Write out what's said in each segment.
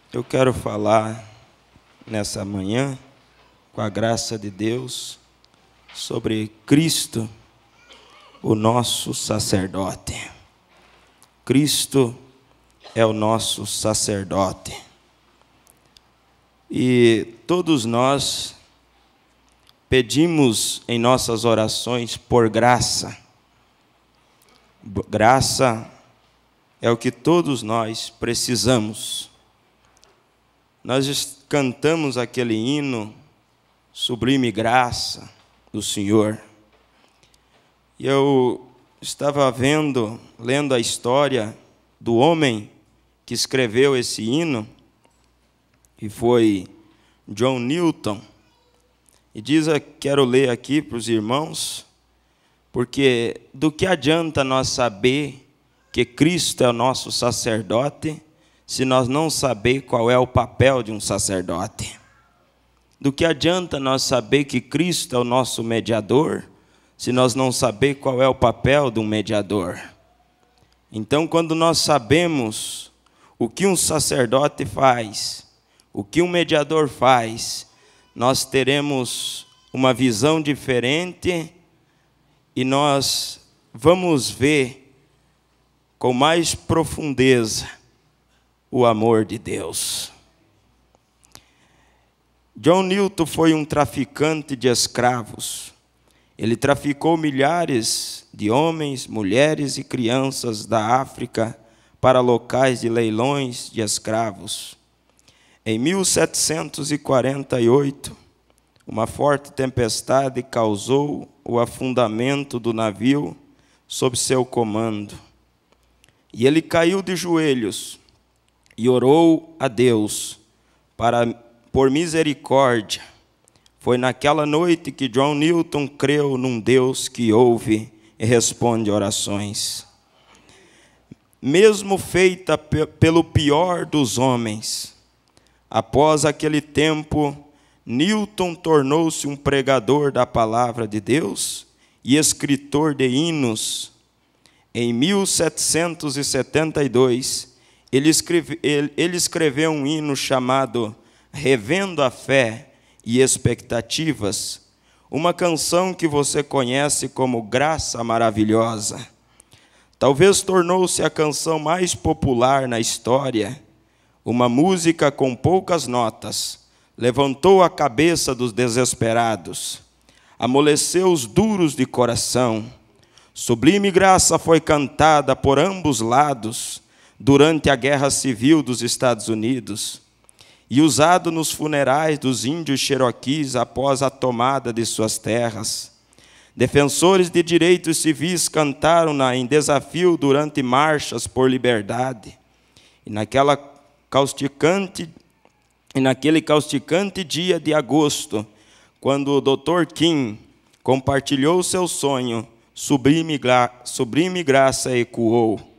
Eu quero falar nessa manhã, com a graça de Deus, sobre Cristo, o nosso sacerdote. Cristo é o nosso sacerdote. E todos nós pedimos em nossas orações por graça. Graça é o que todos nós precisamos. Nós cantamos aquele hino, Sublime Graça do Senhor. E eu estava lendo a história do homem que escreveu esse hino, que foi John Newton. E quero ler aqui para os irmãos, porque do que adianta nós saber que Cristo é o nosso sacerdote, se nós não saber qual é o papel de um sacerdote? Do que adianta nós saber que Cristo é o nosso mediador, se nós não saber qual é o papel de um mediador? Então, quando nós sabemos o que um sacerdote faz, o que um mediador faz, nós teremos uma visão diferente e nós vamos ver com mais profundeza o amor de Deus. John Newton foi um traficante de escravos. Ele traficou milhares de homens, mulheres e crianças da África para locais de leilões de escravos. Em 1748, uma forte tempestade causou o afundamento do navio sob seu comando. E ele caiu de joelhos e orou a Deus por misericórdia. Foi naquela noite que John Newton creu num Deus que ouve e responde orações. Mesmo feita pelo pior dos homens, após aquele tempo, Newton tornou-se um pregador da palavra de Deus e escritor de hinos. Em 1772, ele escreveu um hino chamado Revendo a Fé e Expectativas, uma canção que você conhece como Graça Maravilhosa. Talvez tornou-se a canção mais popular na história. Uma música com poucas notas levantou a cabeça dos desesperados, amoleceu os duros de coração. Sublime graça foi cantada por ambos lados durante a Guerra Civil dos Estados Unidos e usado nos funerais dos índios cherokees após a tomada de suas terras. Defensores de direitos civis cantaram-na em desafio durante marchas por liberdade. E naquele causticante dia de agosto, quando o Dr. King compartilhou seu sonho, sublime graça ecoou.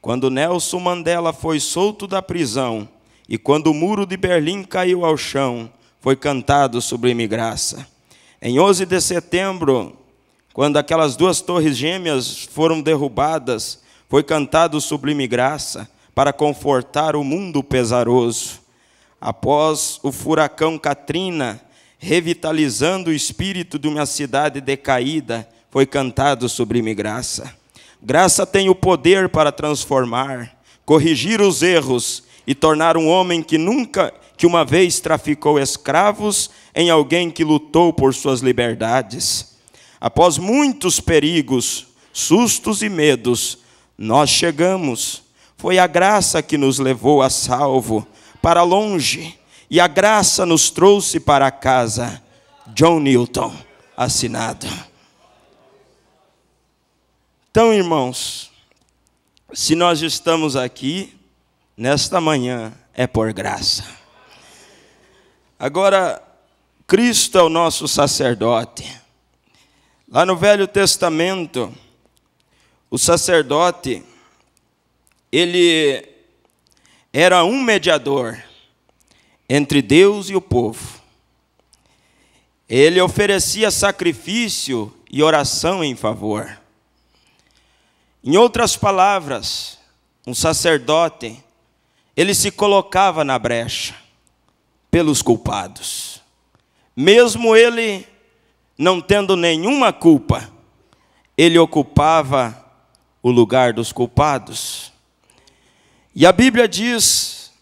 Quando Nelson Mandela foi solto da prisão e quando o muro de Berlim caiu ao chão, foi cantado Sublime Graça. Em 11 de setembro, quando aquelas duas torres gêmeas foram derrubadas, foi cantado Sublime Graça para confortar o mundo pesaroso. Após o furacão Katrina, revitalizando o espírito de uma cidade decaída, foi cantado Sublime Graça. Graça tem o poder para transformar, corrigir os erros e tornar um homem que uma vez traficou escravos em alguém que lutou por suas liberdades. Após muitos perigos, sustos e medos, nós chegamos. Foi a graça que nos levou a salvo, para longe, e a graça nos trouxe para casa. John Newton, assinado. Então, irmãos, se nós estamos aqui nesta manhã, é por graça. Agora, Cristo é o nosso sacerdote. Lá no Velho Testamento, o sacerdote, ele era um mediador entre Deus e o povo. Ele oferecia sacrifício e oração em favor. Em outras palavras, um sacerdote, ele se colocava na brecha pelos culpados. Mesmo ele não tendo nenhuma culpa, ele ocupava o lugar dos culpados. E a Bíblia diz,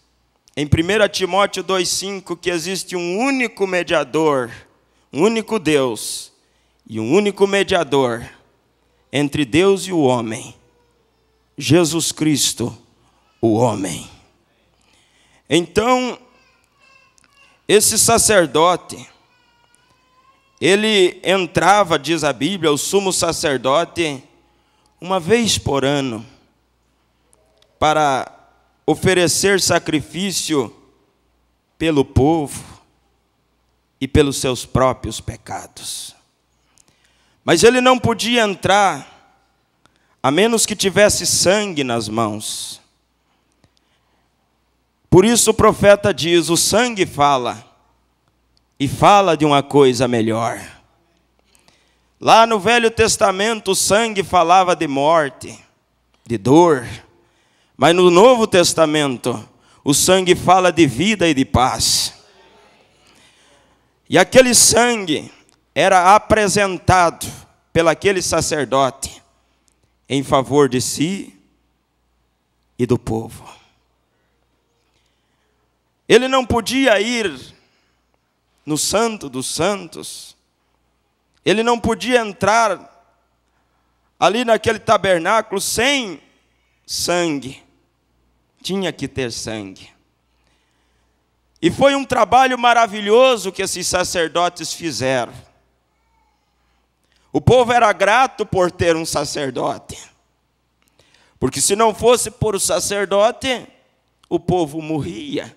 em 1 Timóteo 2,5, que existe um único mediador, um único Deus e um único mediador entre Deus e o homem, Jesus Cristo, o homem. Então, esse sacerdote, ele entrava, diz a Bíblia, o sumo sacerdote, uma vez por ano, para oferecer sacrifício pelo povo e pelos seus próprios pecados. Mas ele não podia entrar a menos que tivesse sangue nas mãos. Por isso o profeta diz, o sangue fala, e fala de uma coisa melhor. Lá no Velho Testamento o sangue falava de morte, de dor, mas no Novo Testamento o sangue fala de vida e de paz. E aquele sangue era apresentado pelaquele sacerdote em favor de si e do povo. Ele não podia ir no Santo dos Santos, ele não podia entrar ali naquele tabernáculo sem sangue, tinha que ter sangue. E foi um trabalho maravilhoso que esses sacerdotes fizeram. O povo era grato por ter um sacerdote, porque se não fosse por o sacerdote, o povo morria,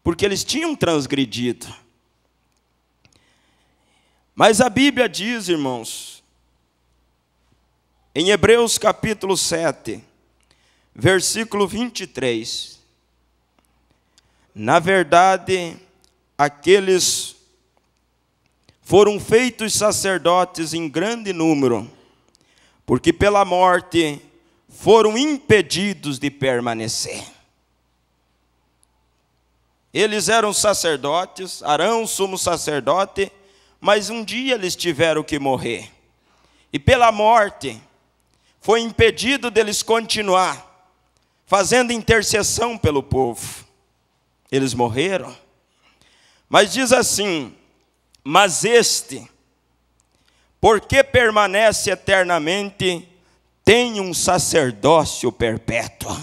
porque eles tinham transgredido. Mas a Bíblia diz, irmãos, em Hebreus capítulo 7, versículo 23, na verdade, aqueles foram feitos sacerdotes em grande número, porque pela morte foram impedidos de permanecer. Eles eram sacerdotes, Arão, sumo sacerdote, mas um dia eles tiveram que morrer. E pela morte foi impedido deles continuar fazendo intercessão pelo povo. Eles morreram. Mas diz assim, mas este, porque permanece eternamente, tem um sacerdócio perpétuo.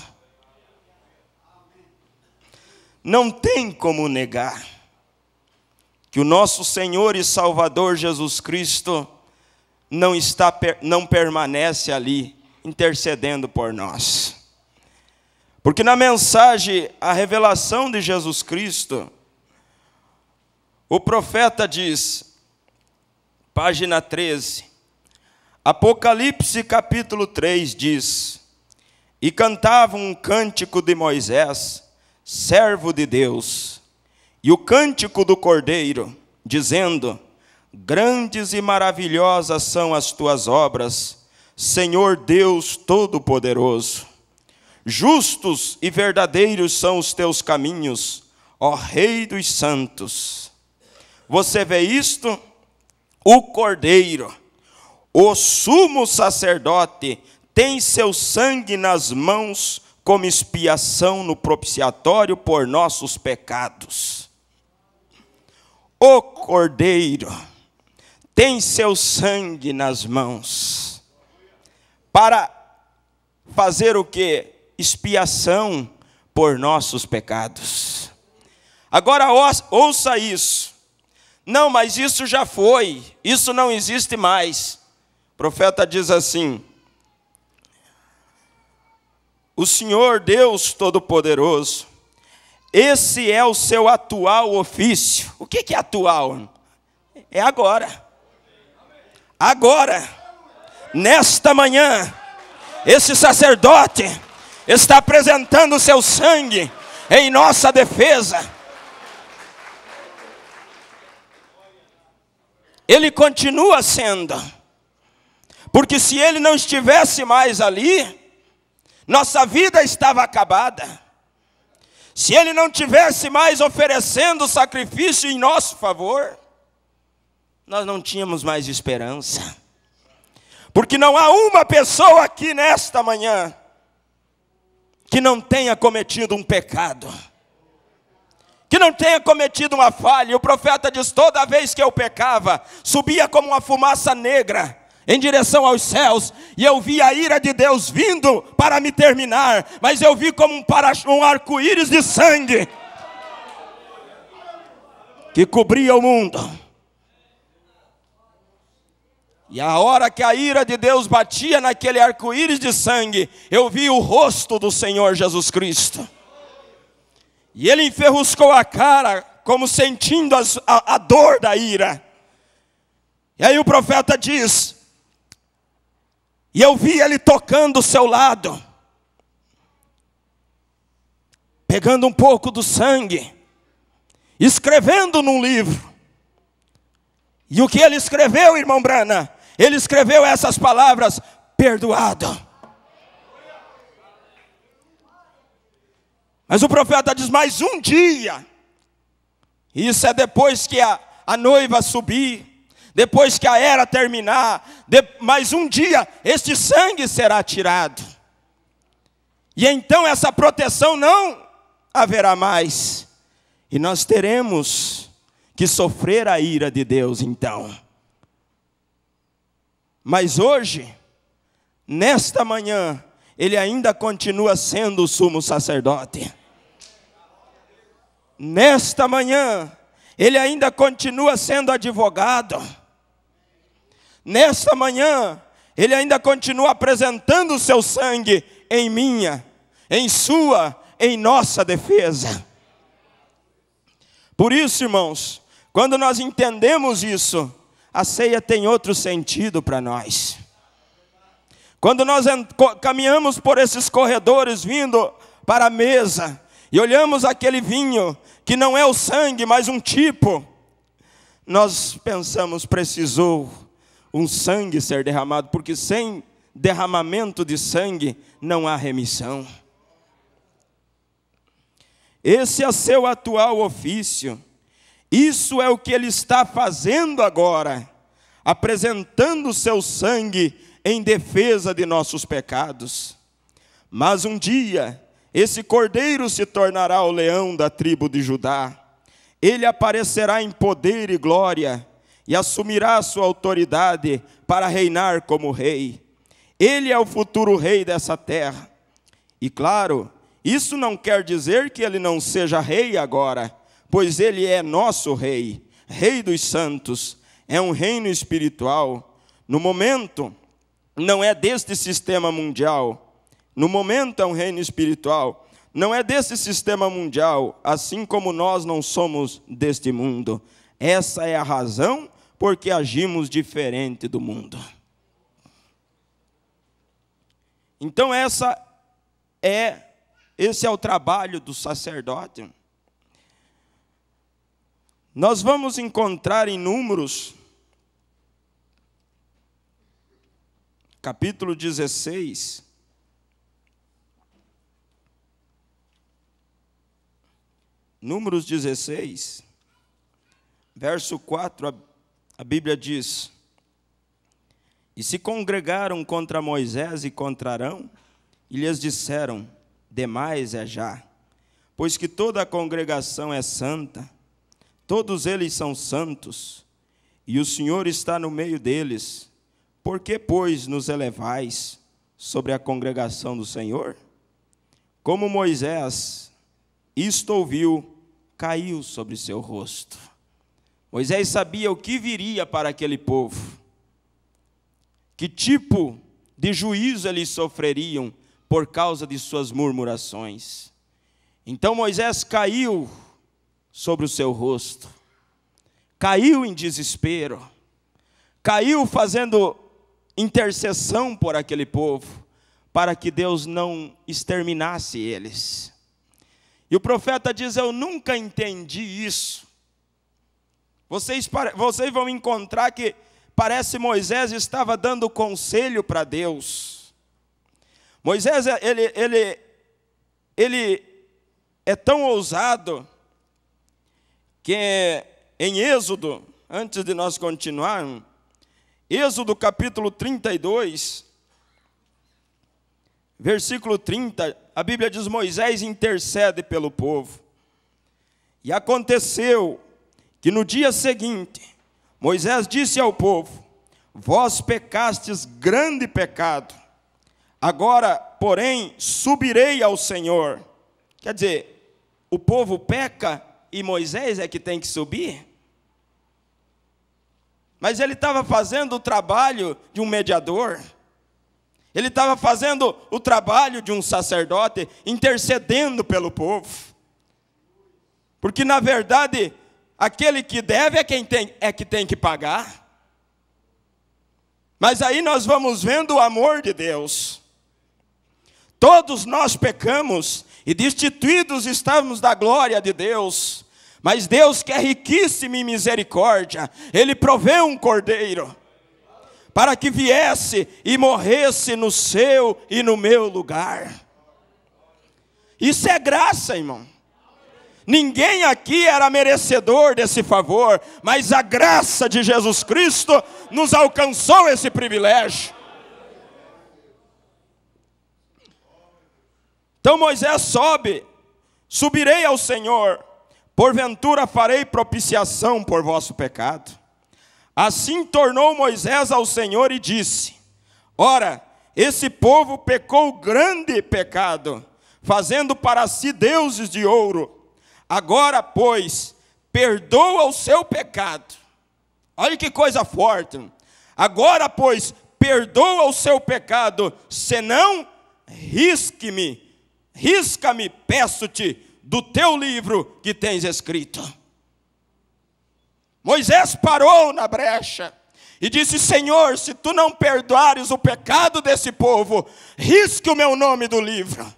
Não tem como negar que o nosso Senhor e Salvador Jesus Cristo não permanece ali intercedendo por nós. Porque na mensagem, a revelação de Jesus Cristo, o profeta diz, página 13, Apocalipse capítulo 3 diz, e cantavam um cântico de Moisés, servo de Deus, e o cântico do Cordeiro, dizendo, grandes e maravilhosas são as tuas obras, Senhor Deus Todo-Poderoso. Justos e verdadeiros são os teus caminhos, ó Rei dos santos. Você vê isto? O Cordeiro, o sumo sacerdote, tem seu sangue nas mãos como expiação no propiciatório por nossos pecados. O Cordeiro tem seu sangue nas mãos para fazer o quê? Expiação por nossos pecados. Agora ouça isso. Não, mas isso já foi, isso não existe mais. O profeta diz assim, o Senhor Deus Todo-Poderoso, esse é o seu atual ofício. O que é atual? É agora. Agora, nesta manhã, esse sacerdote está apresentando o seu sangue em nossa defesa. Ele continua sendo, porque se ele não estivesse mais ali, nossa vida estava acabada. se Ele não tivesse mais oferecendo sacrifício em nosso favor, nós não tínhamos mais esperança. Porque não há uma pessoa aqui nesta manhã que não tenha cometido um pecado, que não tenha cometido uma falha. E o profeta diz: toda vez que eu pecava, subia como uma fumaça negra em direção aos céus, e eu vi a ira de Deus vindo para me terminar, mas eu vi como um arco-íris de sangue que cobria o mundo. E a hora que a ira de Deus batia naquele arco-íris de sangue, eu vi o rosto do Senhor Jesus Cristo. E Ele enferruscou a cara, como sentindo a dor da ira. E aí o profeta diz: e eu vi Ele tocando o seu lado, pegando um pouco do sangue, escrevendo num livro. E o que Ele escreveu, irmão Brana? Ele escreveu essas palavras: perdoado. Mas o profeta diz: mais um dia. Isso é depois que a noiva subir, depois que a era terminar, mais um dia este sangue será tirado. E então essa proteção não haverá mais. E nós teremos que sofrer a ira de Deus então. Mas hoje, nesta manhã, Ele ainda continua sendo o sumo sacerdote. Nesta manhã, Ele ainda continua sendo advogado. Nesta manhã, Ele ainda continua apresentando o seu sangue em minha, em sua, em nossa defesa. Por isso, irmãos, quando nós entendemos isso, a ceia tem outro sentido para nós. Quando nós caminhamos por esses corredores vindo para a mesa e olhamos aquele vinho que não é o sangue, mas um tipo, nós pensamos: precisou um sangue ser derramado, porque sem derramamento de sangue não há remissão. Esse é seu atual ofício. Isso é o que Ele está fazendo agora, apresentando o seu sangue em defesa de nossos pecados. Mas um dia, esse cordeiro se tornará o leão da tribo de Judá. Ele aparecerá em poder e glória, e assumirá a sua autoridade para reinar como rei. Ele é o futuro rei dessa terra. E claro, isso não quer dizer que Ele não seja rei agora, pois Ele é nosso rei, rei dos santos. É um reino espiritual. No momento, não é deste sistema mundial. No momento é um reino espiritual. Não é desse sistema mundial, assim como nós não somos deste mundo. Essa é a razão porque agimos diferente do mundo. Então esse é o trabalho do sacerdote. Nós vamos encontrar em Números, capítulo 16, Números 16, verso 4, a Bíblia diz: e se congregaram contra Moisés e contra Arão, e lhes disseram: demais é já, pois que toda a congregação é santa, todos eles são santos, e o Senhor está no meio deles. Por que, pois, nos elevais sobre a congregação do Senhor? Como Moisés isto ouviu, caiu sobre seu rosto. Moisés sabia o que viria para aquele povo, que tipo de juízo eles sofreriam por causa de suas murmurações. Então Moisés caiu sobre o seu rosto, caiu em desespero, caiu fazendo intercessão por aquele povo, para que Deus não exterminasse eles. E o profeta diz: eu nunca entendi isso. Vocês vão encontrar que parece Moisés estava dando conselho para Deus. Moisés, ele é tão ousado que em Êxodo, antes de nós continuarmos, Êxodo capítulo 32, versículo 30, a Bíblia diz: Moisés intercede pelo povo. E aconteceu que no dia seguinte, Moisés disse ao povo: vós pecastes grande pecado, agora, porém, subirei ao Senhor. Quer dizer, o povo peca e Moisés é que tem que subir? Mas ele estava fazendo o trabalho de um mediador. Ele estava fazendo o trabalho de um sacerdote, intercedendo pelo povo. Porque, na verdade, aquele que deve é que tem que pagar. Mas aí nós vamos vendo o amor de Deus. Todos nós pecamos e destituídos estamos da glória de Deus. Mas Deus, que é riquíssimo em misericórdia, Ele proveu um cordeiro para que viesse e morresse no seu e no meu lugar. Isso é graça, irmão. Ninguém aqui era merecedor desse favor, mas a graça de Jesus Cristo nos alcançou esse privilégio. Então Moisés sobe: subirei ao Senhor, porventura farei propiciação por vosso pecado. Assim tornou Moisés ao Senhor e disse: ora, esse povo pecou grande pecado, fazendo para si deuses de ouro. Agora, pois, perdoa o seu pecado. Olha que coisa forte. Agora, pois, perdoa o seu pecado, senão risca-me, peço-te, do teu livro que tens escrito. Moisés parou na brecha e disse: Senhor, se tu não perdoares o pecado desse povo, risque o meu nome do livro.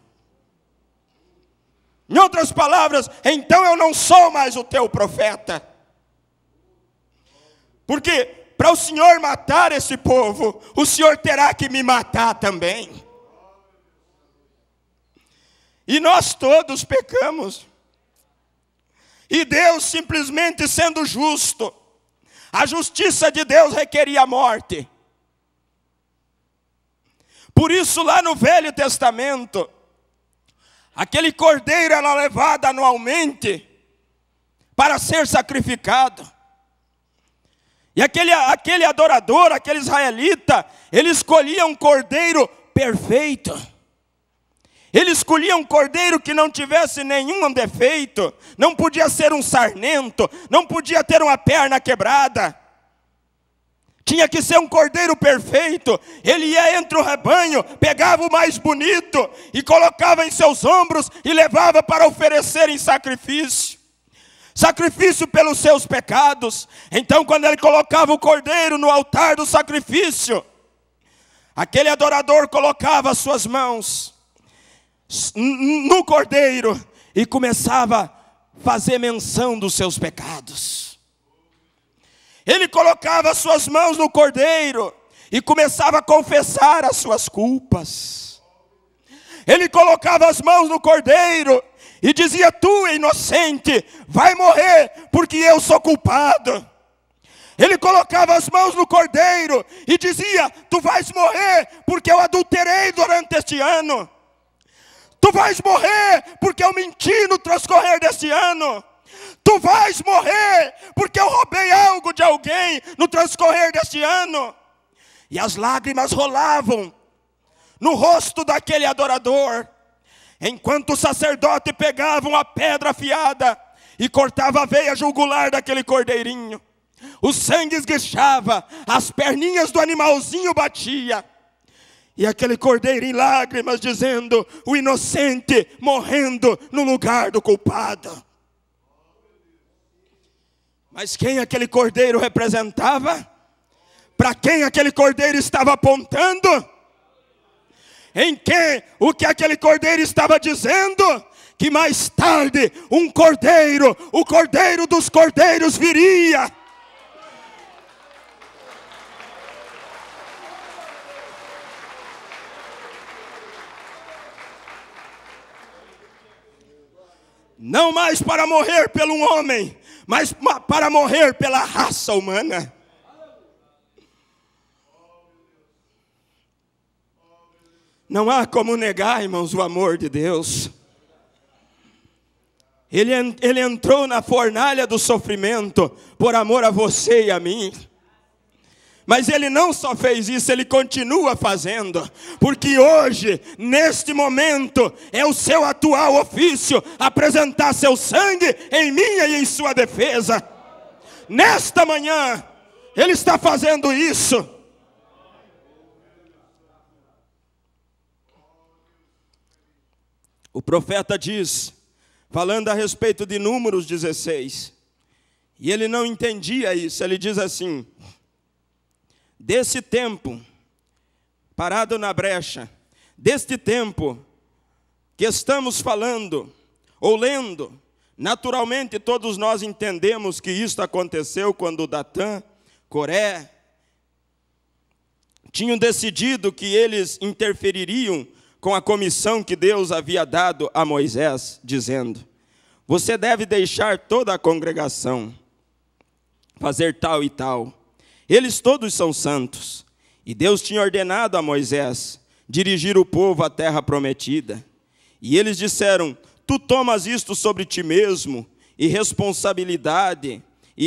Em outras palavras, então eu não sou mais o teu profeta. Porque para o Senhor matar esse povo, o Senhor terá que me matar também. E nós todos pecamos. E Deus, simplesmente sendo justo, a justiça de Deus requeria a morte. Por isso, lá no Velho Testamento, aquele cordeiro era levado anualmente para ser sacrificado. E aquele adorador, aquele israelita, ele escolhia um cordeiro perfeito. Ele escolhia um cordeiro que não tivesse nenhum defeito. Não podia ser um sarnento, não podia ter uma perna quebrada. Tinha que ser um cordeiro perfeito. Ele ia entre o rebanho, pegava o mais bonito e colocava em seus ombros e levava para oferecer em sacrifício. Sacrifício pelos seus pecados. Então, quando ele colocava o cordeiro no altar do sacrifício, aquele adorador colocava as suas mãos no cordeiro e começava a fazer menção dos seus pecados. Ele colocava as suas mãos no cordeiro e começava a confessar as suas culpas. Ele colocava as mãos no cordeiro e dizia: tu, inocente, vai morrer porque eu sou culpado. Ele colocava as mãos no cordeiro e dizia: tu vais morrer porque eu adulterei durante este ano. Tu vais morrer porque eu menti no transcorrer deste ano. Tu vais morrer porque eu roubei algo de alguém no transcorrer deste ano. E as lágrimas rolavam no rosto daquele adorador, enquanto o sacerdote pegava uma pedra afiada e cortava a veia jugular daquele cordeirinho. O sangue esguichava, as perninhas do animalzinho batia. E aquele cordeiro em lágrimas dizendo: o inocente morrendo no lugar do culpado. Mas quem aquele cordeiro representava? Para quem aquele cordeiro estava apontando? O que aquele cordeiro estava dizendo? Que mais tarde um cordeiro, o cordeiro dos cordeiros viria. Não mais para morrer pelo homem, mas para morrer pela raça humana. Não há como negar, irmãos, o amor de Deus. Ele entrou na fornalha do sofrimento por amor a você e a mim. Mas Ele não só fez isso, Ele continua fazendo. Porque hoje, neste momento, é o seu atual ofício apresentar seu sangue em minha e em sua defesa. Nesta manhã, Ele está fazendo isso. O profeta diz, falando a respeito de Números 16, e ele não entendia isso, ele diz assim: desse tempo, parado na brecha, deste tempo que estamos falando, ou lendo, naturalmente todos nós entendemos que isto aconteceu quando Datã, Coré, tinham decidido que eles interfeririam com a comissão que Deus havia dado a Moisés, dizendo: você deve deixar toda a congregação fazer tal e tal. Eles todos são santos. E Deus tinha ordenado a Moisés dirigir o povo à terra prometida. E eles disseram: tu tomas isto sobre ti mesmo, e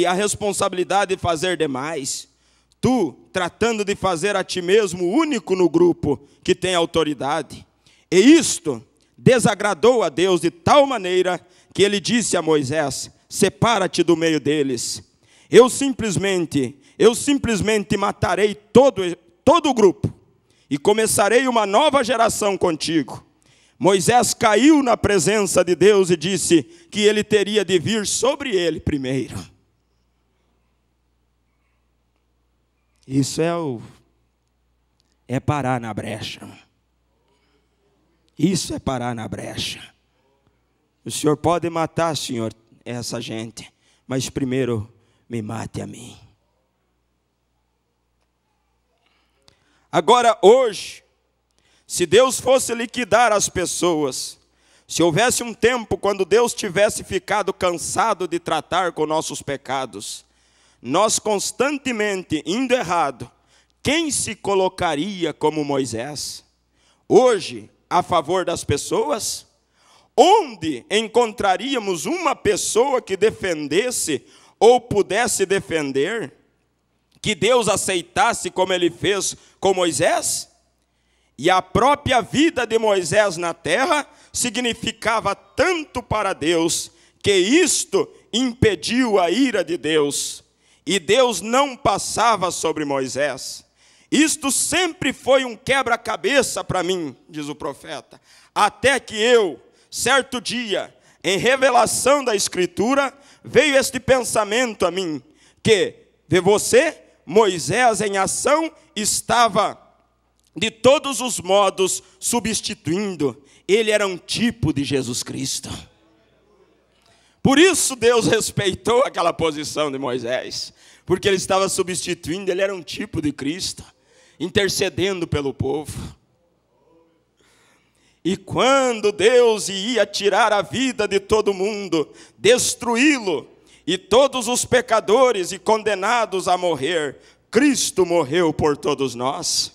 a responsabilidade de fazer demais. Tu, tratando de fazer a ti mesmo o único no grupo que tem autoridade. E isto desagradou a Deus de tal maneira que ele disse a Moisés: separa-te do meio deles. Eu simplesmente matarei todo o grupo e começarei uma nova geração contigo. Moisés caiu na presença de Deus e disse que ele teria de vir sobre ele primeiro. Isso é parar na brecha. Isso é parar na brecha. O Senhor pode matar, Senhor, essa gente, mas primeiro me mate a mim. Agora, hoje, se Deus fosse liquidar as pessoas, se houvesse um tempo quando Deus tivesse ficado cansado de tratar com nossos pecados, nós constantemente indo errado, quem se colocaria como Moisés? Hoje, a favor das pessoas? Onde encontraríamos uma pessoa que defendesse ou pudesse defender? Que Deus aceitasse como Ele fez com Moisés? E a própria vida de Moisés na terra significava tanto para Deus, que isto impediu a ira de Deus. E Deus não passava sobre Moisés. Isto sempre foi um quebra-cabeça para mim, diz o profeta. Até que eu, certo dia, em revelação da Escritura, veio este pensamento a mim, que, vê você, Moisés em ação estava de todos os modos substituindo. Ele era um tipo de Jesus Cristo. Por isso Deus respeitou aquela posição de Moisés, porque ele estava substituindo, ele era um tipo de Cristo, intercedendo pelo povo. E quando Deus ia tirar a vida de todo mundo, destruí-lo, e todos os pecadores e condenados a morrer, Cristo morreu por todos nós.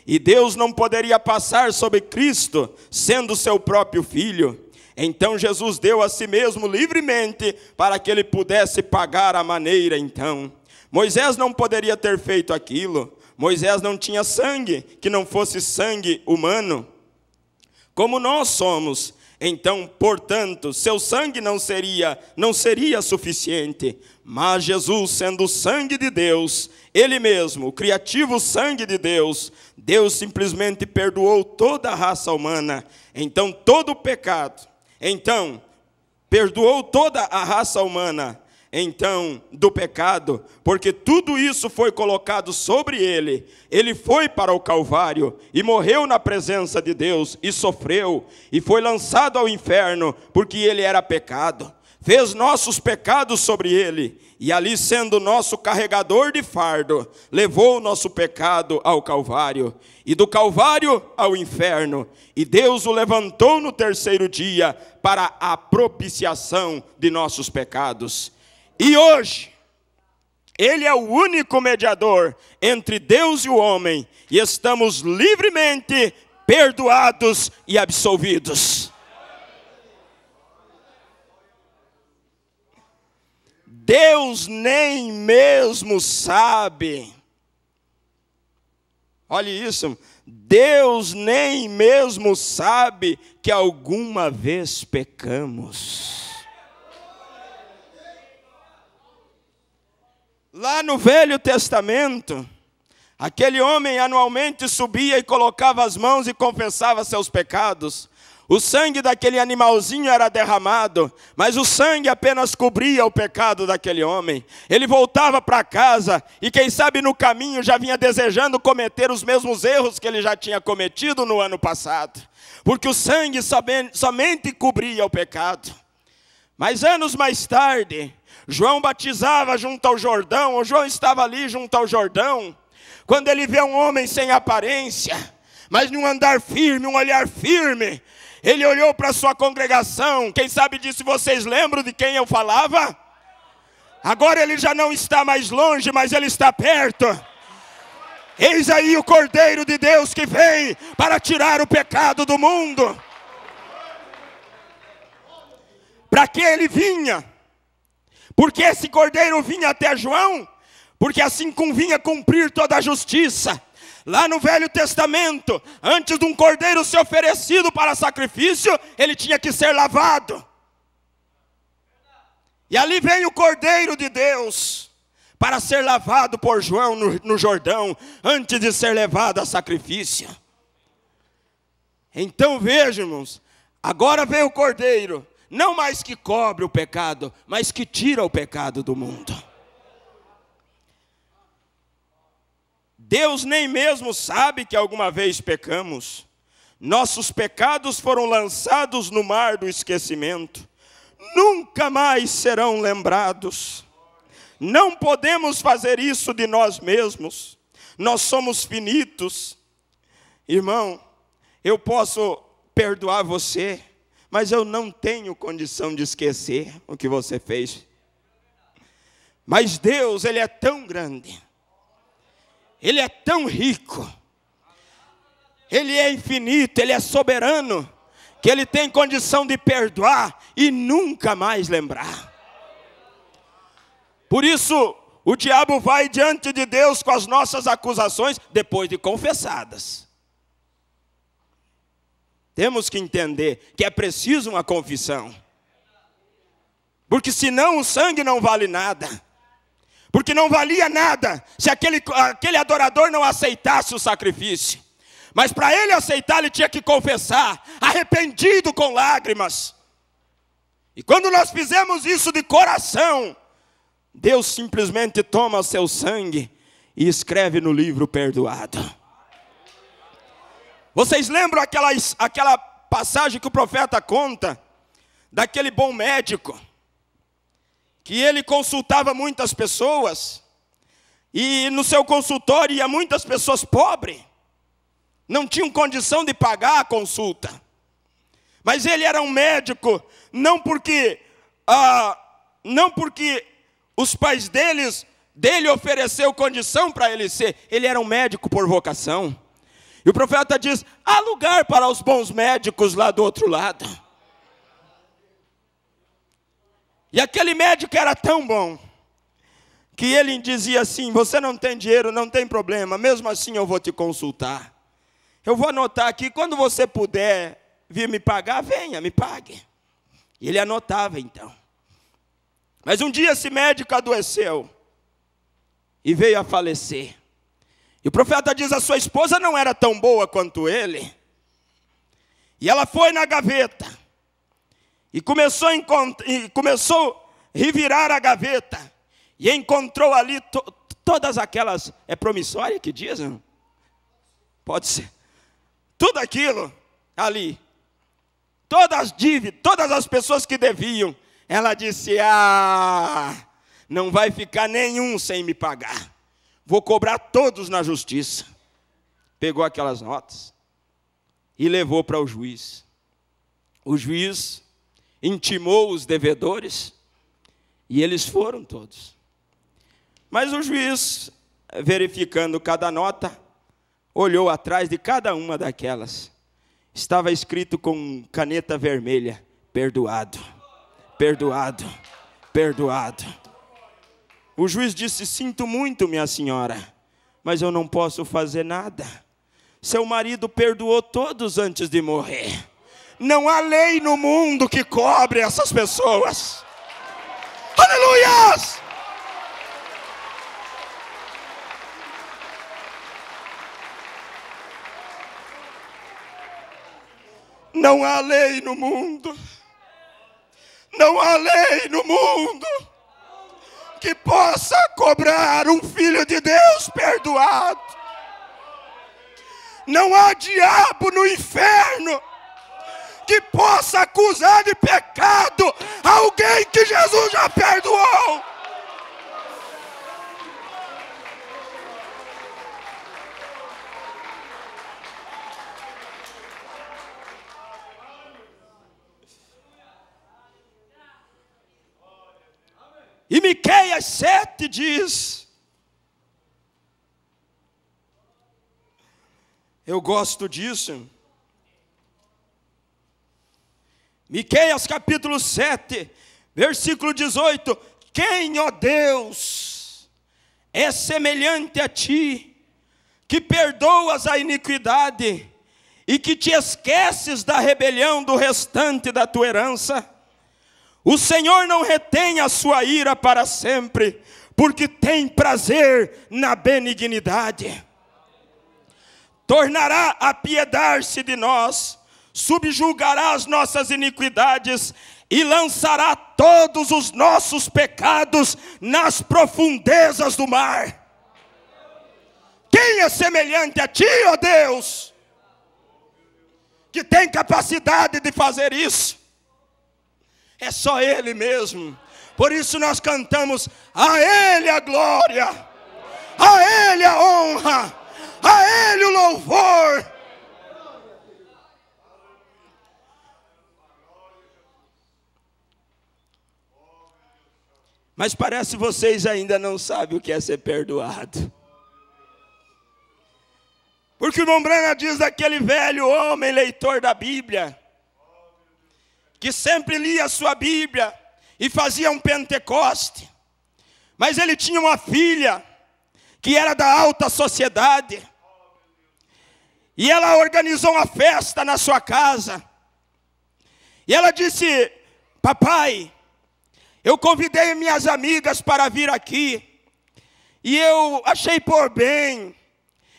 E Deus não poderia passar sobre Cristo, sendo seu próprio Filho. Então Jesus deu a si mesmo livremente, para que ele pudesse pagar a maneira então. Moisés não poderia ter feito aquilo. Moisés não tinha sangue, que não fosse sangue humano, como nós somos. Então, portanto, seu sangue não seria suficiente. Mas Jesus, sendo o sangue de Deus, Ele mesmo, o criativo sangue de Deus, Deus simplesmente perdoou toda a raça humana. Então, todo o pecado, perdoou toda a raça humana, do pecado, porque tudo isso foi colocado sobre ele. Ele foi para o Calvário e morreu na presença de Deus e sofreu e foi lançado ao inferno, porque ele era pecado. fez nossos pecados sobre ele, e ali sendo nosso carregador de fardo, levou o nosso pecado ao Calvário, e do Calvário ao inferno, e Deus o levantou no terceiro dia, para a propiciação de nossos pecados. E hoje, ele é o único mediador entre Deus e o homem, e estamos livremente perdoados e absolvidos. Deus nem mesmo sabe. Olha isso. Deus nem mesmo sabe que alguma vez pecamos. Lá no Velho Testamento, aquele homem anualmente subia e colocava as mãos e confessava seus pecados. O sangue daquele animalzinho era derramado, mas o sangue apenas cobria o pecado daquele homem. Ele voltava para casa e quem sabe no caminho já vinha desejando cometer os mesmos erros que ele já tinha cometido no ano passado. Porque o sangue somente cobria o pecado. Mas anos mais tarde, João batizava junto ao Jordão, o João estava ali junto ao Jordão, quando ele vê um homem sem aparência, mas num andar firme, um olhar firme, ele olhou para a sua congregação, quem sabe disse, vocês lembram de quem eu falava? Agora ele já não está mais longe, mas ele está perto. Eis aí o Cordeiro de Deus que vem para tirar o pecado do mundo. Para que ele vinha? Porque esse Cordeiro vinha até João? Porque assim convinha cumprir toda a justiça. Lá no Velho Testamento, antes de um cordeiro ser oferecido para sacrifício, ele tinha que ser lavado. E ali vem o Cordeiro de Deus, para ser lavado por João no Jordão, antes de ser levado a sacrifício. Então vejamos, agora vem o Cordeiro, não mais que cobre o pecado, mas que tira o pecado do mundo. Deus nem mesmo sabe que alguma vez pecamos. Nossos pecados foram lançados no mar do esquecimento. Nunca mais serão lembrados. Não podemos fazer isso de nós mesmos. Nós somos finitos. Irmão, eu posso perdoar você, mas eu não tenho condição de esquecer o que você fez. Mas Deus, Ele é tão grande. Ele é tão rico, Ele é infinito, Ele é soberano, que Ele tem condição de perdoar e nunca mais lembrar. Por isso, o diabo vai diante de Deus com as nossas acusações, depois de confessadas. Temos que entender que é preciso uma confissão, porque senão o sangue não vale nada. Porque não valia nada se aquele adorador não aceitasse o sacrifício. Mas para ele aceitar, ele tinha que confessar, arrependido com lágrimas. E quando nós fizemos isso de coração, Deus simplesmente toma o seu sangue e escreve no livro perdoado. Vocês lembram aquela passagem que o profeta conta, daquele bom médico, que ele consultava muitas pessoas, e no seu consultório ia muitas pessoas pobres, não tinham condição de pagar a consulta, mas ele era um médico, não porque os pais dele ofereceu condição para ele ser, ele era um médico por vocação, e o profeta diz, há lugar para os bons médicos lá do outro lado. E aquele médico era tão bom, que ele dizia assim, você não tem dinheiro, não tem problema, mesmo assim eu vou te consultar. Eu vou anotar aqui, quando você puder vir me pagar, venha, me pague. E ele anotava então. Mas um dia esse médico adoeceu, e veio a falecer. E o profeta diz, a sua esposa não era tão boa quanto ele. E ela foi na gaveta. E começou a revirar a gaveta. E encontrou ali todas aquelas... É promissória que dizem? Pode ser. Tudo aquilo ali. Todas as dívidas, todas as pessoas que deviam. Ela disse: não vai ficar nenhum sem me pagar. Vou cobrar todos na justiça. Pegou aquelas notas e levou para o juiz. O juiz intimou os devedores e eles foram todos. Mas o juiz, verificando cada nota, olhou atrás de cada uma daquelas. Estava escrito com caneta vermelha: perdoado, perdoado, perdoado. O juiz disse: sinto muito, minha senhora, mas eu não posso fazer nada. Seu marido perdoou todos antes de morrer. Não há lei no mundo que cobre essas pessoas. Aleluias! Não há lei no mundo. Não há lei no mundo que possa cobrar um filho de Deus perdoado. Não há diabo no inferno que possa acusar de pecado alguém que Jesus já perdoou. E Miqueias 7 diz, eu gosto disso, Miqueias capítulo 7, versículo 18, quem, ó Deus, é semelhante a ti, que perdoas a iniquidade e que te esqueces da rebelião do restante da tua herança? O Senhor não retém a sua ira para sempre, porque tem prazer na benignidade. Tornará a apiedar-se de nós, subjugará as nossas iniquidades e lançará todos os nossos pecados nas profundezas do mar. Quem é semelhante a ti, ó Deus, que tem capacidade de fazer isso? É só Ele mesmo. Por isso nós cantamos: a Ele a glória, a Ele a honra, a Ele o louvor. Mas parece que vocês ainda não sabem o que é ser perdoado. Porque o irmão Branham diz daquele velho homem leitor da Bíblia, que sempre lia a sua Bíblia e fazia um Pentecoste. Mas ele tinha uma filha que era da alta sociedade. E ela organizou uma festa na sua casa. E ela disse: papai, eu convidei minhas amigas para vir aqui. E eu achei por bem,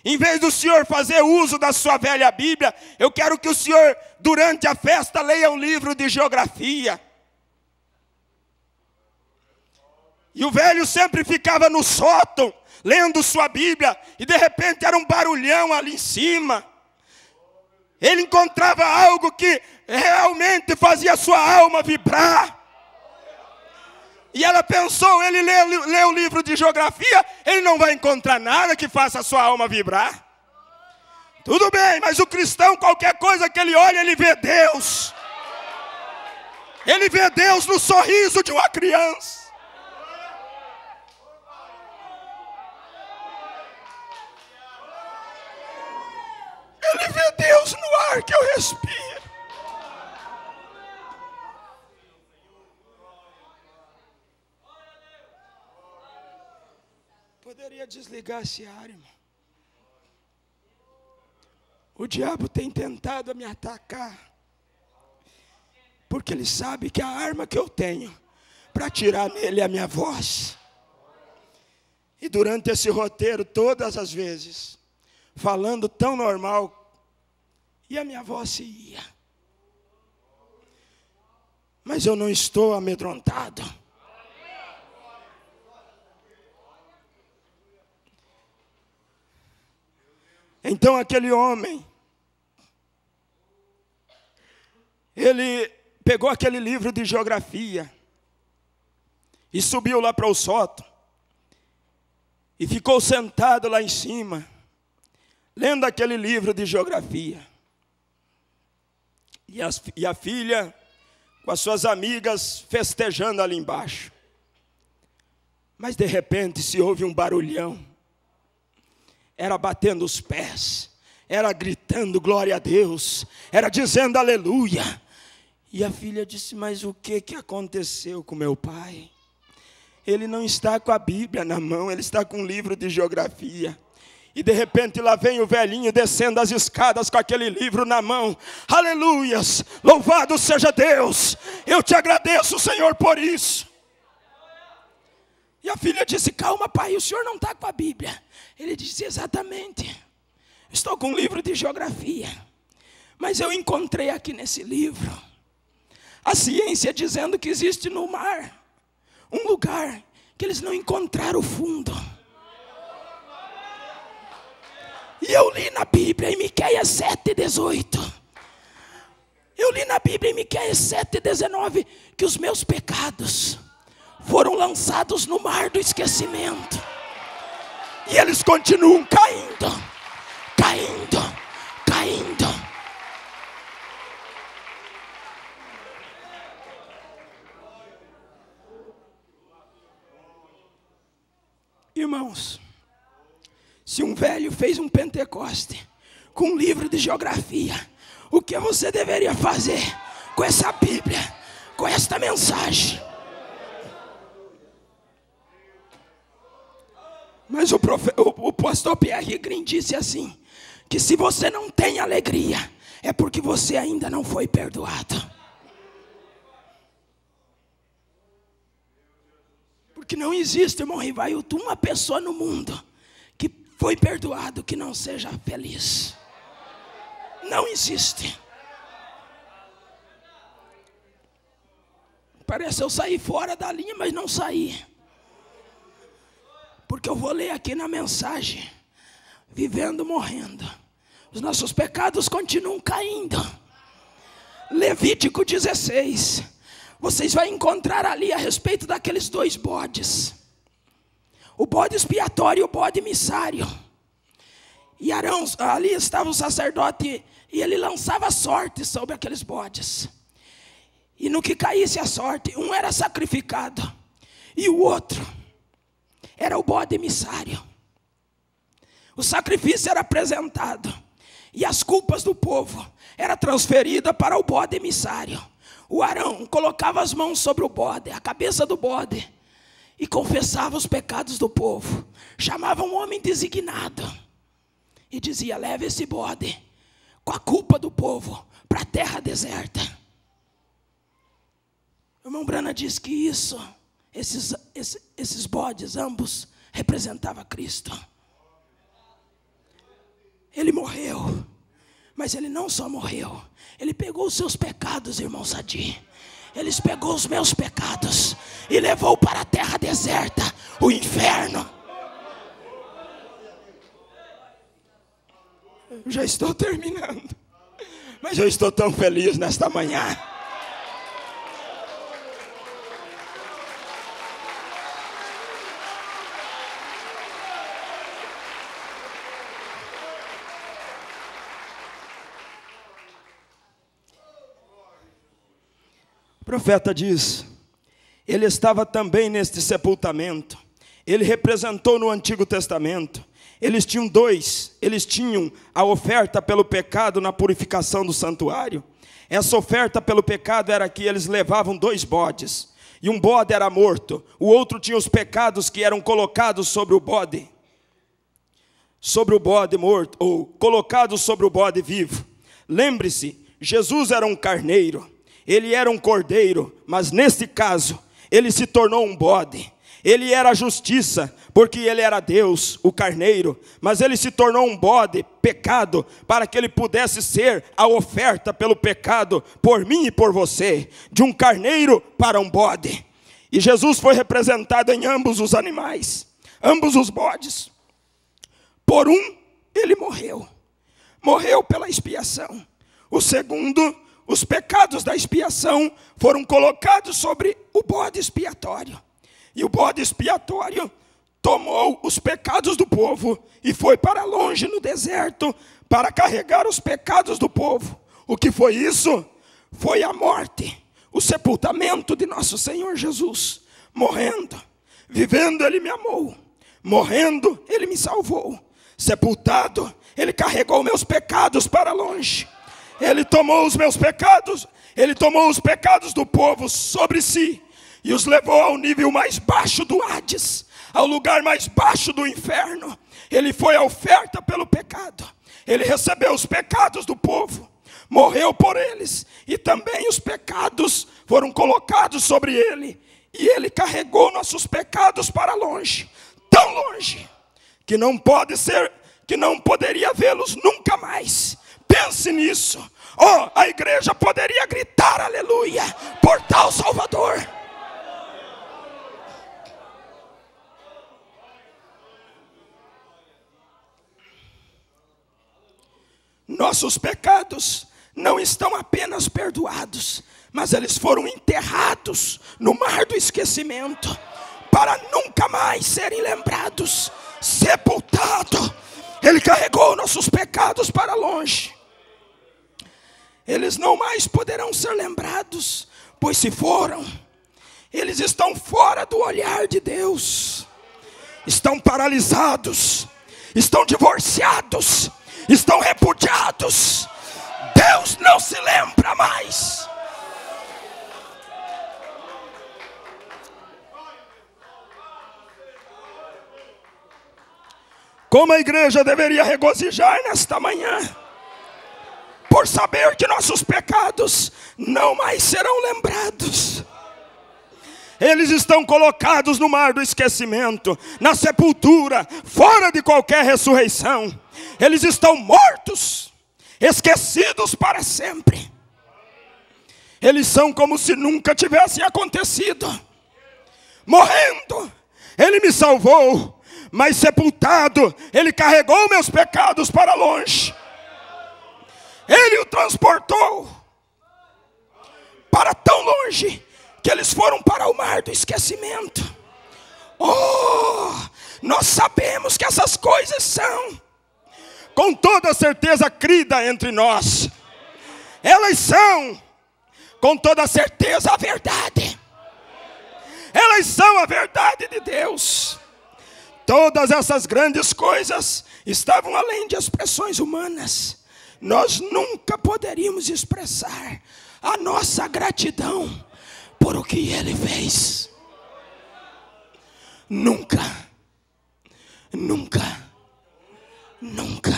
em vez do senhor fazer uso da sua velha Bíblia, eu quero que o senhor, durante a festa, leia um livro de geografia. E o velho sempre ficava no sótão, lendo sua Bíblia, e de repente era um barulhão ali em cima. Ele encontrava algo que realmente fazia sua alma vibrar. E ela pensou, ele lê o livro de geografia, ele não vai encontrar nada que faça a sua alma vibrar. Tudo bem, mas o cristão, qualquer coisa que ele olha, ele vê Deus. Ele vê Deus no sorriso de uma criança. Ele vê Deus no ar que eu respiro. Poderia desligar esse ar, irmão. O diabo tem tentado me atacar, porque ele sabe que a arma que eu tenho para tirar nele é a minha voz. E durante esse roteiro, todas as vezes, falando tão normal, e a minha voz se ia. Mas eu não estou amedrontado. Então aquele homem, ele pegou aquele livro de geografia e subiu lá para o sótão, e ficou sentado lá em cima, lendo aquele livro de geografia. E a filha, com as suas amigas, festejando ali embaixo. Mas de repente se ouve um barulhão. Era batendo os pés, era gritando glória a Deus, era dizendo aleluia. E a filha disse: mas o que aconteceu com meu pai? Ele não está com a Bíblia na mão, ele está com um livro de geografia. E de repente lá vem o velhinho descendo as escadas com aquele livro na mão. Aleluias, louvado seja Deus, eu te agradeço, Senhor, por isso. E a filha disse: calma, pai, o senhor não está com a Bíblia. Ele disse: exatamente, estou com um livro de geografia, mas eu encontrei aqui nesse livro a ciência dizendo que existe no mar um lugar que eles não encontraram o fundo. E eu li na Bíblia em Miqueias 7:18. Eu li na Bíblia em Miqueias 7:19 que os meus pecados foram lançados no mar do esquecimento. E eles continuam caindo, caindo, caindo. Irmãos, se um velho fez um Pentecoste com um livro de geografia, o que você deveria fazer com essa Bíblia, com esta mensagem? Mas o pastor Pierre Green disse assim, que se você não tem alegria, é porque você ainda não foi perdoado. Porque não existe, irmão Rivailton, uma pessoa no mundo que foi perdoado que não seja feliz. Não existe. Parece eu sair fora da linha, mas não saí. Porque eu vou ler aqui na mensagem: vivendo, morrendo, os nossos pecados continuam caindo. Levítico 16. Vocês vão encontrar ali a respeito daqueles dois bodes, o bode expiatório e o bode missário. E Arão, ali estava o sacerdote, e ele lançava sorte sobre aqueles bodes. E no que caísse a sorte, um era sacrificado, e o outro era o bode emissário. O sacrifício era apresentado, e as culpas do povo eram transferidas para o bode emissário. O Arão colocava as mãos sobre o bode, a cabeça do bode, e confessava os pecados do povo. Chamava um homem designado e dizia: leve esse bode com a culpa do povo para a terra deserta. O irmão Brana diz que esses bodes, ambos, representavam Cristo. Ele morreu, mas ele não só morreu, ele pegou os seus pecados, irmão Sadi. Ele pegou os meus pecados e levou para a terra deserta, o inferno. Eu já estou terminando, mas eu estou tão feliz nesta manhã. O profeta diz: ele estava também neste sepultamento. Ele representou no Antigo Testamento. Eles tinham a oferta pelo pecado na purificação do santuário. Essa oferta pelo pecado era que eles levavam 2 bodes. E um bode era morto, o outro tinha os pecados que eram colocados sobre o bode. Sobre o bode morto, ou colocados sobre o bode vivo. Lembre-se, Jesus era um carneiro. Ele era um cordeiro, mas neste caso, ele se tornou um bode. Ele era a justiça, porque ele era Deus, o carneiro. Mas ele se tornou um bode, pecado, para que ele pudesse ser a oferta pelo pecado, por mim e por você. De um carneiro para um bode. E Jesus foi representado em ambos os animais, ambos os bodes. Por um, ele morreu. Morreu pela expiação. O segundo, os pecados da expiação foram colocados sobre o bode expiatório. e o bode expiatório tomou os pecados do povo e foi para longe no deserto para carregar os pecados do povo. O que foi isso? Foi a morte, o sepultamento de nosso Senhor Jesus. Morrendo, vivendo Ele me amou, morrendo Ele me salvou, sepultado Ele carregou meus pecados para longe. Ele tomou os meus pecados, Ele tomou os pecados do povo sobre si e os levou ao nível mais baixo do Hades, ao lugar mais baixo do inferno. Ele foi a oferta pelo pecado. Ele recebeu os pecados do povo, morreu por eles, e também os pecados foram colocados sobre ele, e ele carregou nossos pecados para longe, tão longe, que não poderia vê-los nunca mais. Pense nisso. Oh, a igreja poderia gritar aleluia por tal Salvador. Nossos pecados não estão apenas perdoados, mas eles foram enterrados no mar do esquecimento, para nunca mais serem lembrados. Sepultado, Ele carregou nossos pecados para longe. Eles não mais poderão ser lembrados, pois se foram, eles estão fora do olhar de Deus. Estão paralisados, estão divorciados, estão repudiados. Deus não se lembra mais. Como a igreja deveria regozijar nesta manhã, por saber que nossos pecados não mais serão lembrados. Eles estão colocados no mar do esquecimento, na sepultura, fora de qualquer ressurreição. Eles estão mortos, esquecidos para sempre. Eles são como se nunca tivessem acontecido. Morrendo, Ele me salvou, mas sepultado, Ele carregou meus pecados para longe. Ele o transportou para tão longe que eles foram para o mar do esquecimento. Oh, nós sabemos que essas coisas são, com toda certeza, crida entre nós. Elas são, com toda certeza, a verdade. Elas são a verdade de Deus. Todas essas grandes coisas estavam além de expressões humanas. Nós nunca poderíamos expressar a nossa gratidão por o que Ele fez. Nunca, nunca, nunca.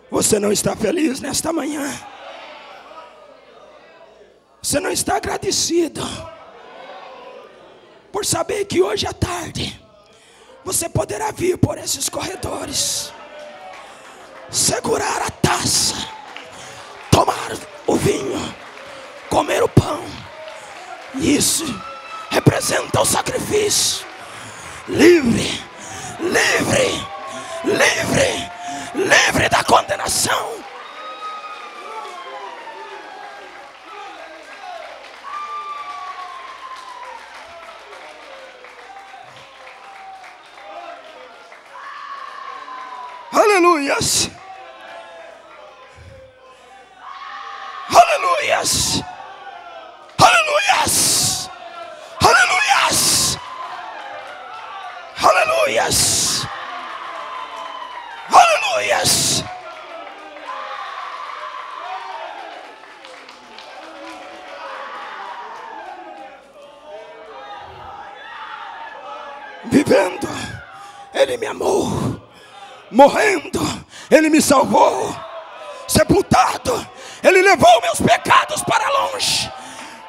Você não está feliz nesta manhã? Você não está agradecido por saber que hoje à tarde você poderá vir por esses corredores, segurar a taça, tomar o vinho, comer o pão? Isso representa o sacrifício. Livre, livre, livre, livre da condenação. Aleluias, aleluias, aleluias, aleluias, aleluias, aleluias. Vivendo, Ele me amou. Morrendo, Ele me salvou. Sepultado, Ele levou meus pecados para longe.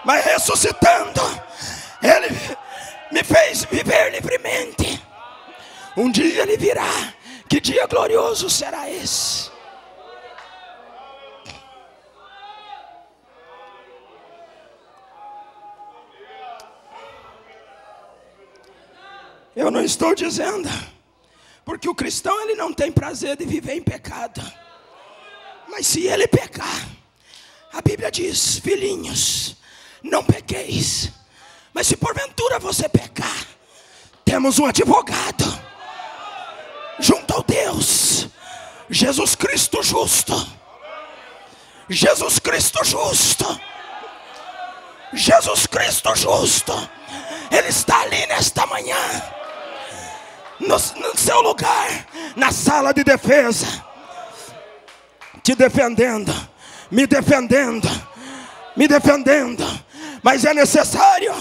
Mas ressuscitando, Ele me fez viver livremente. Um dia Ele virá. Que dia glorioso será esse? Eu não estou dizendo porque o cristão ele não tem prazer de viver em pecado, Mas se ele pecar, a Bíblia diz: filhinhos, não pequeis. Mas se porventura você pecar, temos um advogado junto ao Deus, Jesus Cristo justo. Jesus Cristo justo. Jesus Cristo justo. Ele está ali nesta manhã, no seu lugar, na sala de defesa, te defendendo, me defendendo, me defendendo. Mas é necessário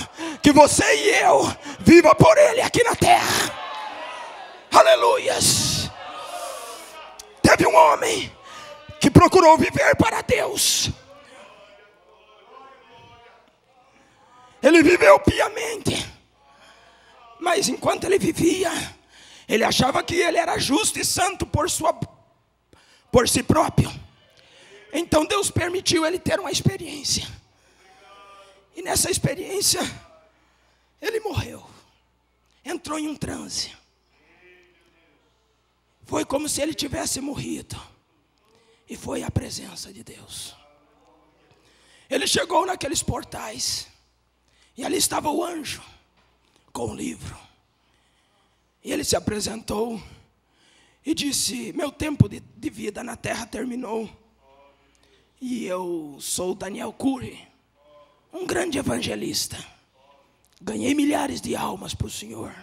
que você e eu viva por Ele aqui na terra. Aleluias. Teve um homem que procurou viver para Deus. Ele viveu piamente, mas enquanto ele vivia, ele achava que ele era justo e santo por si próprio. Então Deus permitiu ele ter uma experiência, e nessa experiência ele morreu, entrou em um transe. Foi como se ele tivesse morrido, e foi à presença de Deus. Ele chegou naqueles portais, e ali estava o anjo com o livro. E ele se apresentou e disse: meu tempo de vida na terra terminou. E eu sou Daniel Curry, um grande evangelista. Ganhei milhares de almas para o Senhor.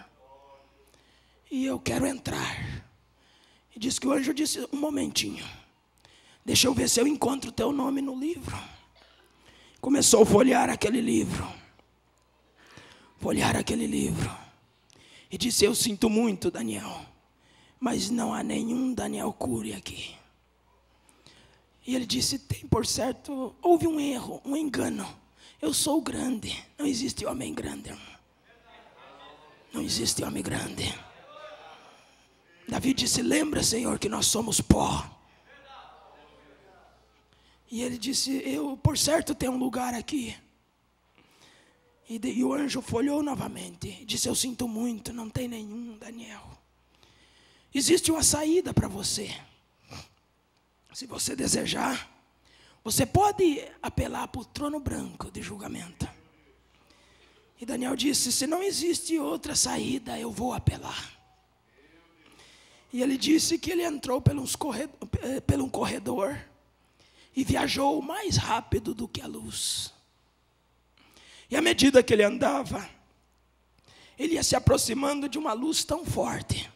E eu quero entrar. E disse que o anjo disse: um momentinho, deixa eu ver se eu encontro o teu nome no livro. Começou a folhear aquele livro. Folhear aquele livro. E disse: eu sinto muito, Daniel, mas não há nenhum Daniel Curry aqui. E ele disse: tem por certo, houve um erro, um engano. Eu sou grande. Não existe homem grande, irmão. Não existe homem grande. Davi disse: lembra, Senhor, que nós somos pó. E ele disse: eu por certo tenho um lugar aqui. E o anjo folheou novamente. Disse: eu sinto muito, não tem nenhum, Daniel. Existe uma saída para você. Se você desejar, você pode apelar para o trono branco de julgamento. E Daniel disse: se não existe outra saída, eu vou apelar. E ele disse que ele entrou pelo um corredor e viajou mais rápido do que a luz. E à medida que ele andava, ele ia se aproximando de uma luz tão forte,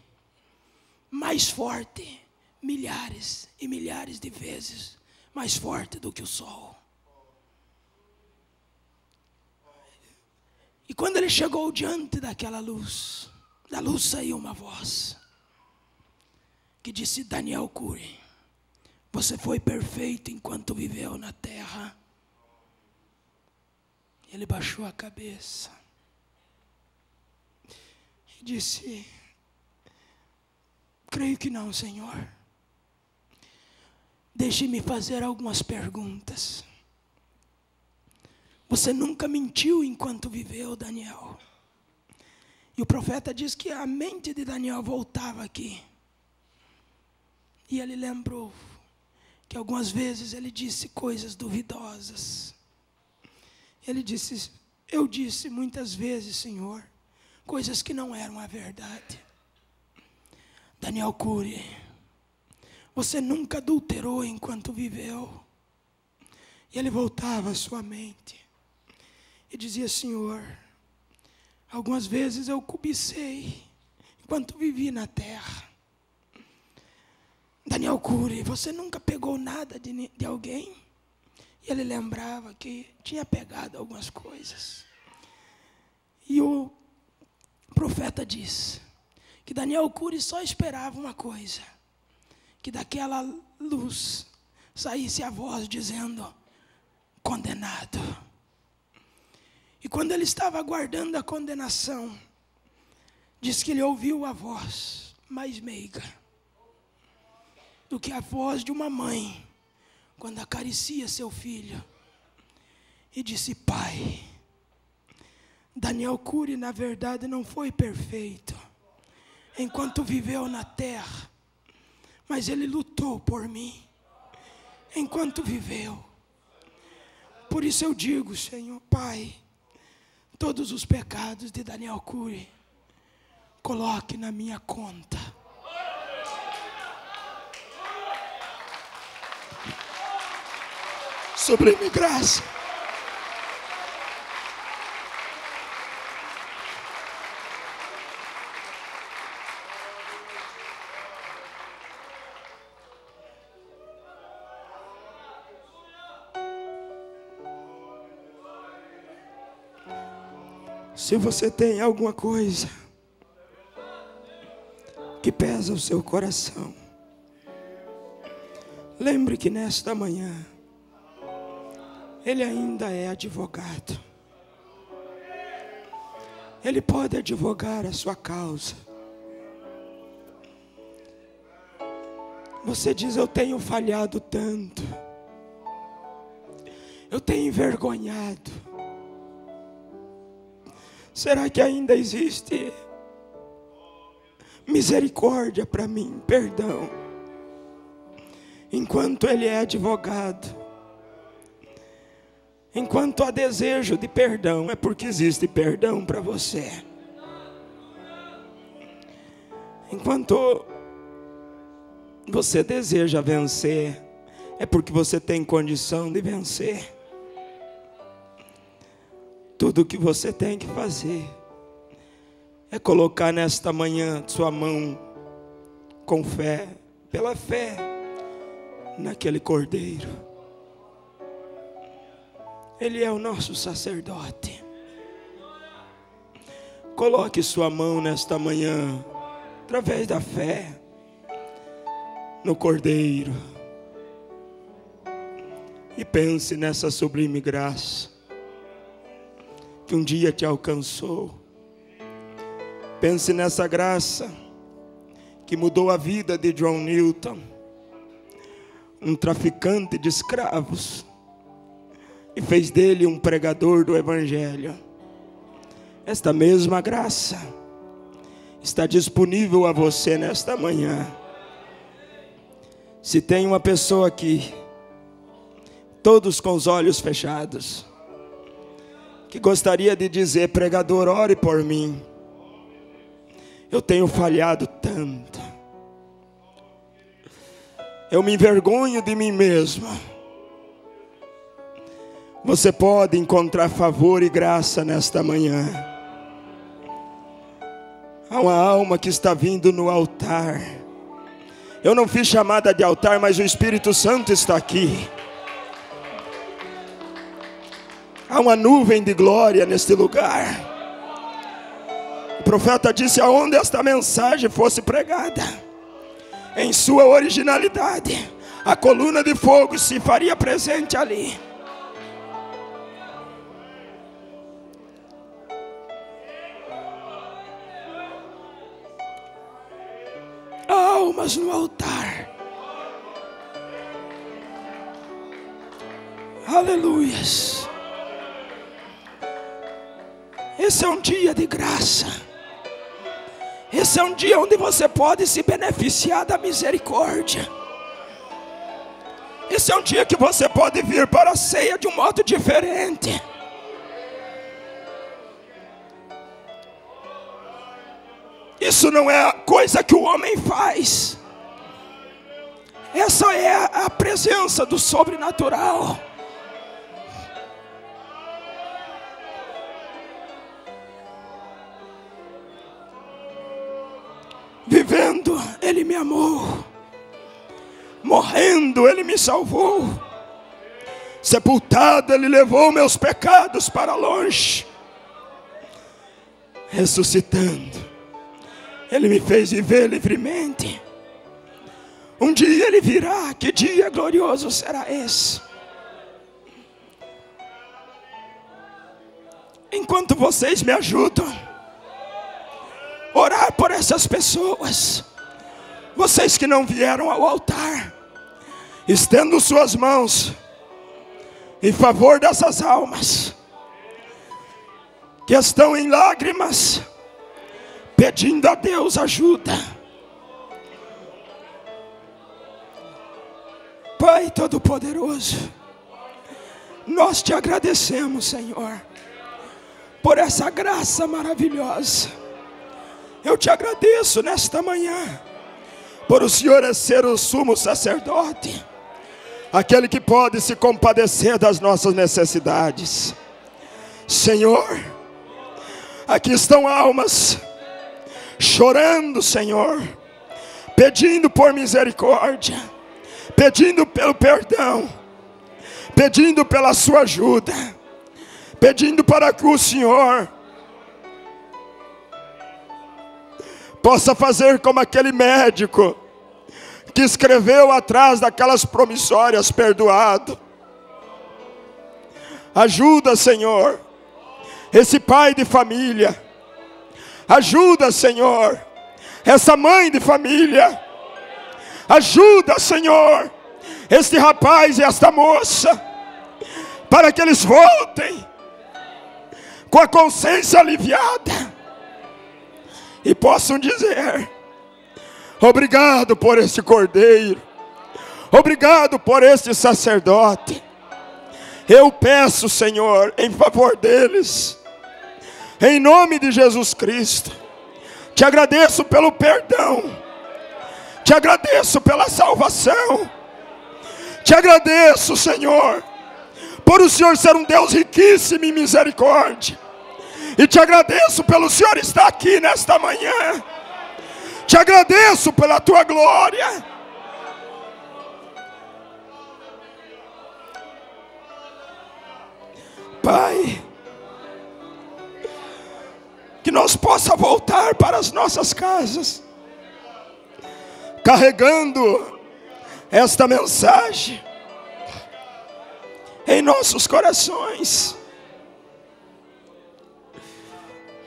mais forte, milhares e milhares de vezes mais forte do que o sol. E quando ele chegou diante daquela luz, da luz saiu uma voz que disse: Daniel Curry, você foi perfeito enquanto viveu na terra. Ele baixou a cabeça e disse: creio que não, Senhor. Deixe-me fazer algumas perguntas. Você nunca mentiu enquanto viveu, Daniel. E o profeta diz que a mente de Daniel voltava aqui. E ele lembrou que algumas vezes ele disse coisas duvidosas. Ele disse: eu disse muitas vezes, Senhor, coisas que não eram a verdade. Daniel Curry, você nunca adulterou enquanto viveu. E ele voltava à sua mente e dizia: Senhor, algumas vezes eu cobicei enquanto vivi na terra. Daniel Curry, você nunca pegou nada de alguém? E ele lembrava que tinha pegado algumas coisas. E o profeta diz que Daniel Curry só esperava uma coisa: que daquela luz saísse a voz dizendo: condenado. E quando ele estava aguardando a condenação, diz que ele ouviu a voz mais meiga do que a voz de uma mãe quando acaricia seu filho, e disse: pai, Daniel Curry na verdade não foi perfeito enquanto viveu na terra, mas ele lutou por mim, enquanto viveu. Por isso eu digo, Senhor, Pai, todos os pecados de Daniel Cury, coloque na minha conta. Sublime graça. Se você tem alguma coisa que pesa o seu coração, lembre que nesta manhã Ele ainda é advogado. Ele pode advogar a sua causa. Você diz: eu tenho falhado tanto, eu tenho envergonhado. Será que ainda existe misericórdia para mim, perdão? Enquanto Ele é advogado, enquanto há desejo de perdão, é porque existe perdão para você. Enquanto você deseja vencer, é porque você tem condição de vencer. Tudo o que você tem que fazer é colocar nesta manhã sua mão com fé, pela fé, naquele Cordeiro. Ele é o nosso sacerdote. Coloque sua mão nesta manhã, através da fé, no Cordeiro. E pense nessa sublime graça que um dia te alcançou. Pense nessa graça que mudou a vida de John Newton, um traficante de escravos, e fez dele um pregador do Evangelho. Esta mesma graça está disponível a você nesta manhã. Se tem uma pessoa aqui, todos com os olhos fechados, que gostaria de dizer: pregador, ore por mim, eu tenho falhado tanto, eu me envergonho de mim mesmo. Você pode encontrar favor e graça nesta manhã. Há uma alma que está vindo no altar. Eu não fiz chamada de altar, mas o Espírito Santo está aqui. Há uma nuvem de glória neste lugar. O profeta disse: aonde esta mensagem fosse pregada, em sua originalidade, a coluna de fogo se faria presente ali. Há almas no altar. Aleluias. Esse é um dia de graça. Esse é um dia onde você pode se beneficiar da misericórdia. Esse é um dia que você pode vir para a ceia de um modo diferente. Isso não é coisa que o homem faz. Essa é a presença do sobrenatural. Vivendo, Ele me amou. Morrendo, Ele me salvou. Sepultado, Ele levou meus pecados para longe. Ressuscitando, Ele me fez viver livremente. Um dia Ele virá. Que dia glorioso será esse? Enquanto vocês me ajudam a orar por essas pessoas, vocês que não vieram ao altar, estendo suas mãos em favor dessas almas que estão em lágrimas, pedindo a Deus ajuda. Pai, Pai Todo-Poderoso, nós te agradecemos, Senhor, por essa graça maravilhosa. Eu te agradeço nesta manhã, por o Senhor ser o sumo sacerdote, aquele que pode se compadecer das nossas necessidades. Senhor, aqui estão almas chorando, Senhor, pedindo por misericórdia, pedindo pelo perdão, pedindo pela sua ajuda, pedindo para que o Senhor possa fazer como aquele médico que escreveu atrás daquelas promissórias: perdoado. Ajuda, Senhor, esse pai de família. Ajuda, Senhor, essa mãe de família. Ajuda, Senhor, este rapaz e esta moça, para que eles voltem com a consciência aliviada e possam dizer: obrigado por este cordeiro, obrigado por este sacerdote. Eu peço, Senhor, em favor deles, em nome de Jesus Cristo, te agradeço pelo perdão, te agradeço pela salvação, te agradeço, Senhor, por o Senhor ser um Deus riquíssimo em misericórdia, e te agradeço pelo Senhor estar aqui nesta manhã. Te agradeço pela tua glória. Pai, que nós possa voltar para as nossas casas carregando esta mensagem em nossos corações,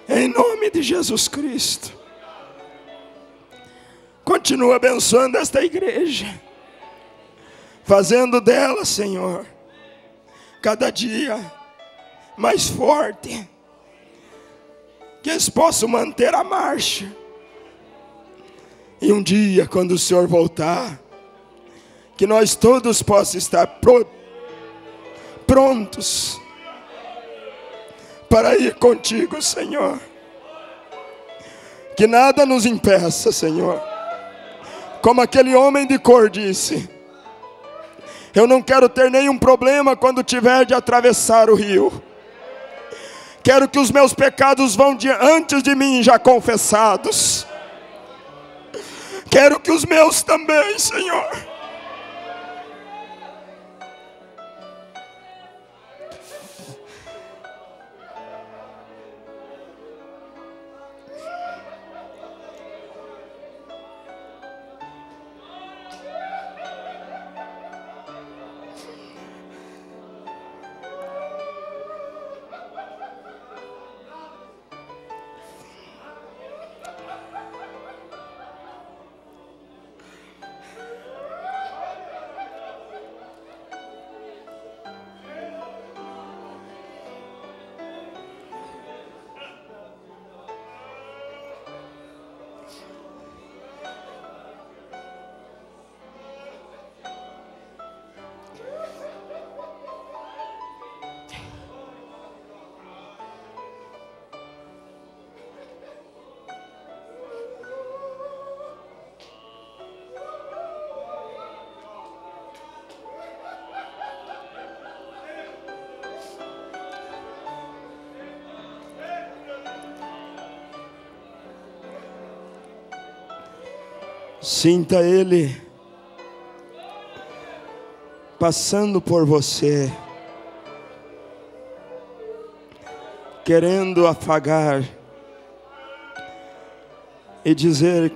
em nome de Jesus Cristo. Continua abençoando esta igreja, fazendo dela, Senhor, cada dia mais forte, que eles possam manter a marcha, e um dia, quando o Senhor voltar, que nós todos possamos estar prontos para ir contigo, Senhor. Que nada nos impeça, Senhor. Como aquele homem de cor disse: eu não quero ter nenhum problema quando tiver de atravessar o rio. Quero que os meus pecados vão antes de mim já confessados. Quero que os meus também, Senhor. Sinta Ele passando por você, querendo afagar e dizer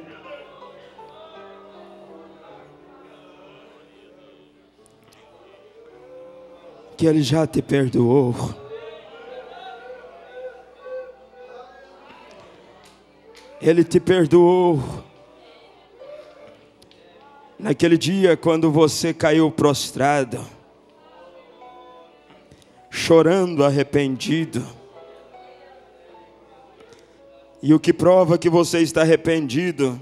que Ele já te perdoou. Ele te perdoou naquele dia quando você caiu prostrado, chorando, arrependido. E o que prova que você está arrependido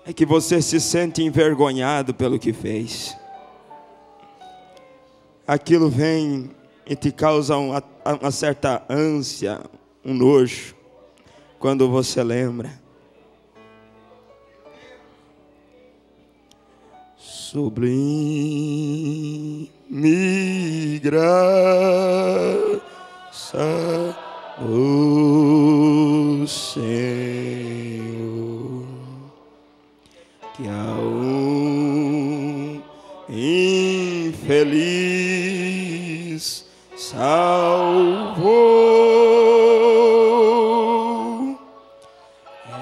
é que você se sente envergonhado pelo que fez. aquilo vem e te causa uma certa ânsia, um nojo, quando você lembra. Sublime graça do Senhor, que a um infeliz salvou.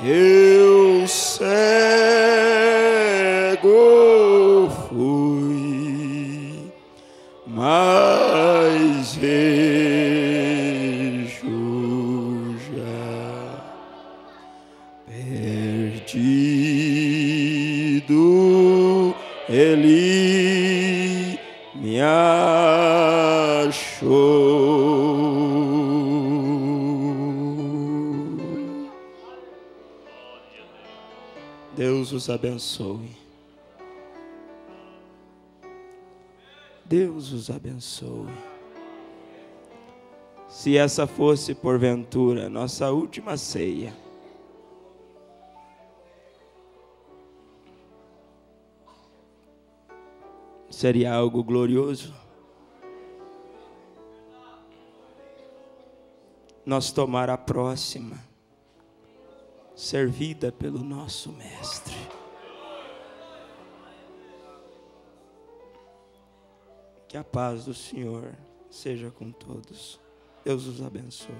Eu cego fui, mas vejo já. Perdido Ele me achou. Deus os abençoe. Deus os abençoe. Se essa fosse, porventura, nossa última ceia, seria algo glorioso nós tomar a próxima, servida pelo nosso Mestre. Que a paz do Senhor seja com todos. Deus os abençoe.